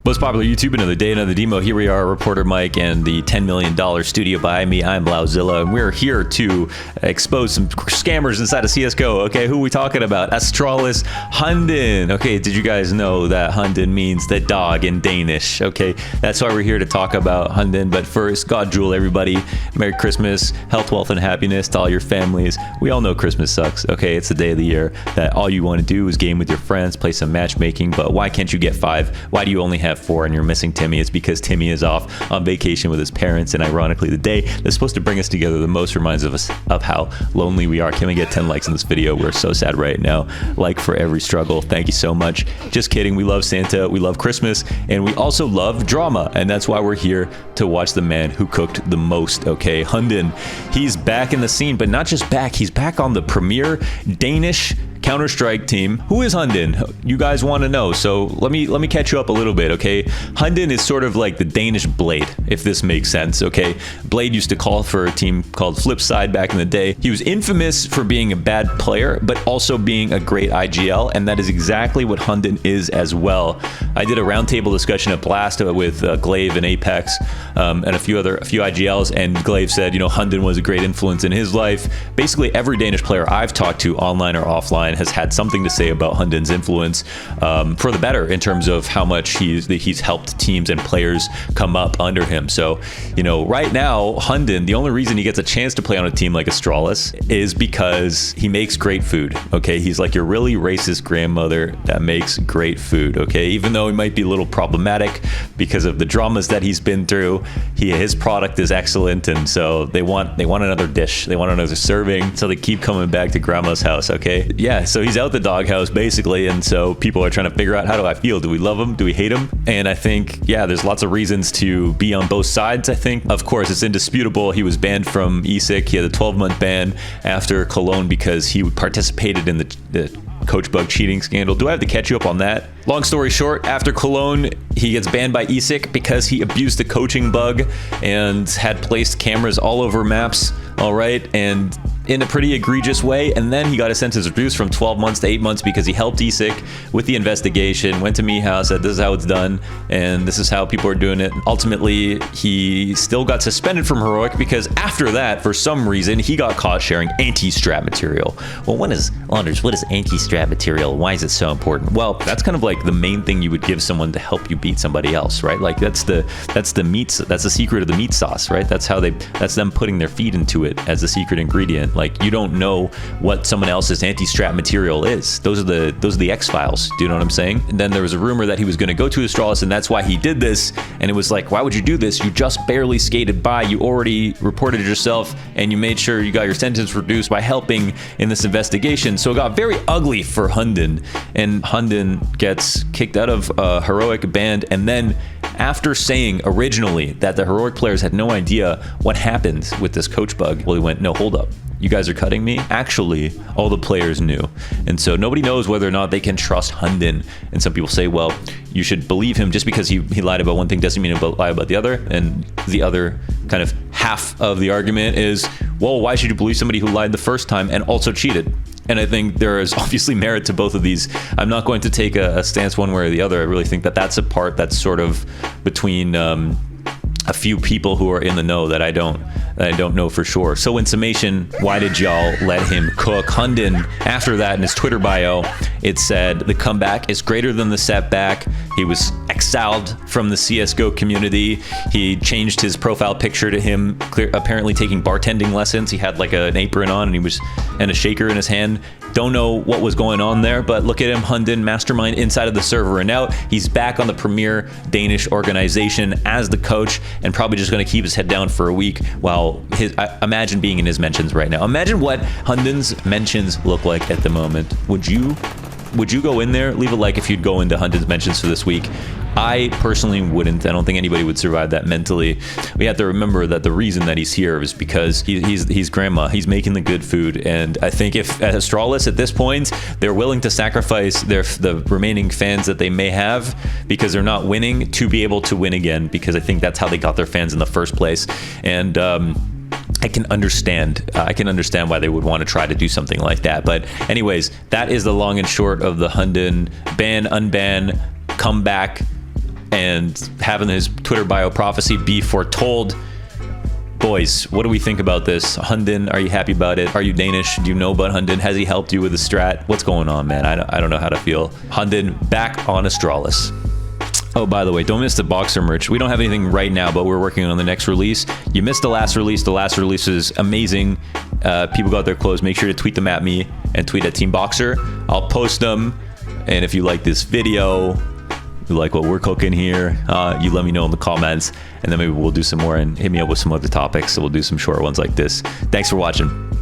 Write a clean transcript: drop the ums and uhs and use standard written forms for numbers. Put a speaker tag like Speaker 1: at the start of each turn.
Speaker 1: Most popular YouTube, another day, another demo. Here we are, reporter Mike and the $10 million studio behind me. I'm Lauzilla, and we're here to expose some scammers inside of CSGO. Okay, who are we talking about? Astralis, Hunden. Okay, did you guys know that Hunden means the dog in Danish? Okay, that's why we're here to talk about Hunden. But first, God Jewel, everybody. Merry Christmas, health, wealth, and happiness to all your families. We all know Christmas sucks. Okay, it's the day of the year that all you want to do is game with your friends, play some matchmaking. But why can't you get 5? Why do you only have 4 and you're missing Timmy? It's because Timmy is off on vacation with his parents, and ironically the day that's supposed to bring us together the most reminds us of how lonely we are. Can we get 10 likes in this video? We're so sad right now. Like for every struggle. Thank you so much. Just kidding. We love Santa, we love Christmas, and we also love drama, and that's why we're here to watch the man who cooked the most. Okay, Hunden, he's back in the scene, but not just back, he's back on the premier Danish Counter-Strike team. Who is Hunden? You guys want to know, so let me catch you up a little bit. Okay, Hunden is sort of like the Danish Blade, if this makes sense. Okay, Blade used to call for a team called Flipside back in the day. He was infamous for being a bad player, but also being a great IGL, and that is exactly what Hunden is as well. I did a roundtable discussion at Blast with Glaive and Apex and a few IGLs, and Glaive said, you know, Hunden was a great influence in his life. Basically, every Danish player I've talked to, online or offline, has had something to say about Hunden's influence for the better in terms of how much he's helped teams and players come up under him. So, you know, right now, Hunden, the only reason he gets a chance to play on a team like Astralis is because he makes great food. Okay, he's like your really racist grandmother that makes great food. Okay, even though he might be a little problematic because of the dramas that he's been through, his product is excellent, and so they want another dish, they want another serving, so they keep coming back to grandma's house. Okay, yeah. So he's out the doghouse basically, and so people are trying to figure out, how do I feel? Do we love him? Do we hate him? And I think, yeah, there's lots of reasons to be on both sides. I think, of course, it's indisputable he was banned from ESIC. He had a 12-month ban after Cologne because he participated in the coach bug cheating scandal. Do I have to catch you up on that? Long story short, after Cologne, he gets banned by ESIC because he abused the coaching bug and had placed cameras all over maps, all right, and in a pretty egregious way. And then he got his sentence reduced from 12 months to 8 months because he helped ESIC with the investigation, went to me house, said this is how it's done, and this is how people are doing it. Ultimately, he still got suspended from Heroic because after that, for some reason, he got caught sharing anti-strat material. Well, what is anti-strat material? Why is it so important? Well, that's kind of like the main thing you would give someone to help you beat somebody else, right? Like that's the secret of the meat sauce, right? That's them putting their feet into it as the secret ingredient. Like, you don't know what someone else's anti-strat material is. Those are the X-Files. Do you know what I'm saying? And then there was a rumor that he was going to go to Astralis, and that's why he did this. And it was like, why would you do this? You just barely skated by. You already reported yourself, and you made sure you got your sentence reduced by helping in this investigation. So it got very ugly for Hunden, and Hunden gets kicked out of Heroic, banned, and then after saying originally that the Heroic players had no idea what happened with this coach bug, well, he went, no, hold up. You guys are cutting me? Actually, all the players knew. And so nobody knows whether or not they can trust Hunden. And some people say, well, you should believe him just because he lied about one thing doesn't mean he'll lie about the other. And the other kind of half of the argument is, well, why should you believe somebody who lied the first time and also cheated? And I think there is obviously merit to both of these. I'm not going to take a stance one way or the other. I really think that that's a part that's sort of between a few people who are in the know that I don't know for sure. So in summation, why did y'all let him cook? Hunden, after that in his Twitter bio, it said the comeback is greater than the setback. He was exiled from the CSGO community. He changed his profile picture to him apparently taking bartending lessons. He had like an apron on and a shaker in his hand. Don't know what was going on there, but look at him, Hunden, mastermind inside of the server, and now he's back on the premier Danish organization as the coach, and probably just going to keep his head down for a week while imagine being in his mentions right now. Imagine what Hunden's mentions look like at the moment. Would you go in there? Leave a like if you'd go into Hunden's mentions for this week. I personally wouldn't. I don't think anybody would survive that mentally. We have to remember that the reason that he's here is because he's grandma. He's making the good food, and I think if at Astralis at this point they're willing to sacrifice the remaining fans that they may have because they're not winning to be able to win again, because I think that's how they got their fans in the first place. And I can understand why they would want to try to do something like that. But anyways, that is the long and short of the Hunden ban, unban, comeback, and having his Twitter bio prophecy be foretold. Boys, what do we think about this? Hunden, are you happy about it? Are you Danish? Do you know about Hunden? Has he helped you with the strat? What's going on, man? I don't know how to feel. Hunden back on Astralis. Oh, by the way, don't miss the Boxer merch. We don't have anything right now, but we're working on the next release. You missed the last release. The last release is amazing. People got their clothes. Make sure to tweet them at me and tweet at Team Boxer. I'll post them. And if you like this video, you like what we're cooking here, you let me know in the comments, and then maybe we'll do some more and hit me up with some other topics. So we'll do some short ones like this. Thanks for watching.